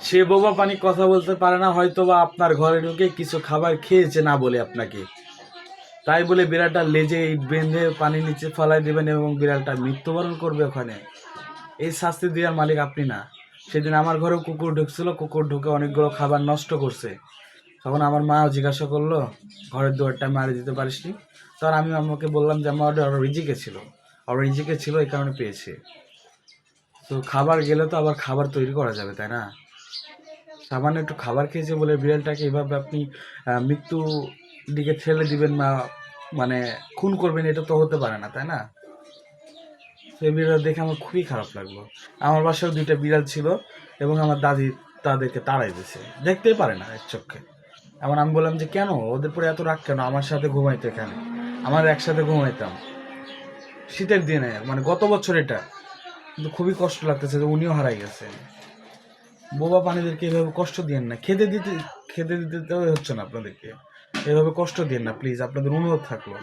সে বোবা পানি কথা বলতে পারে না, হয়তো বা আপনার ঘরে ঢুকে কিছু খাবার খেয়েছে না বলে আপনাকে, তাই বলে বিড়ালটা লেজে ইট বেঁধে পানির নিচে ফেলাই দেবেন এবং বিড়ালটা মৃত্যুবরণ করবে ওখানে? এই শাস্তি দেওয়ার মালিক আপনি না। সেদিন আমার ঘরেও কুকুর ঢুকছিল, কুকুর ঢুকে অনেকগুলো খাবার নষ্ট করছে। তখন আমার মাও জিজ্ঞাসা করলো, ঘরের দুয়ারটা মারি দিতে পারিসনি? তখন আমি আমাকে বললাম যে আমার অর্ডার রিজিকে ছিল, এই কারণে পেয়েছি। তো খাবার গেলে তো আবার খাবার তৈরি করা যাবে, তাই না? সামান্য একটু খাবার খেয়েছে বলে বিড়ালটাকে এভাবে আপনি মৃত্যু দিকে ঠেলে দিবেন না, মানে খুন করবেন, এটা তো হতে পারে না, তাই না? সেই বিড়াল দেখে আমার খুবই খারাপ লাগলো। আমার বাসায় দুইটা বিড়াল ছিল এবং আমার দাদি তাদেরকে তাড়াই দিয়েছে, দেখতেই পারে না এক চোখে। এমন আমি বললাম যে কেন ওদের পরে এত রাগ কেন, আমার সাথে ঘুমাইতো এখানে, আমার একসাথে ঘুমাইতাম শীতের দিনে, মানে গত বছর এটা। কিন্তু খুবই কষ্ট লাগতেছে যে উনিও হারাই গেছে। বোবা প্রাণীদেরকে এভাবে কষ্ট দিয়েন না, খেতে দিতে হচ্ছে না আপনাদেরকে, এভাবে কষ্ট দিয়েন না প্লিজ, আপনাদের অনুরোধ থাকলো।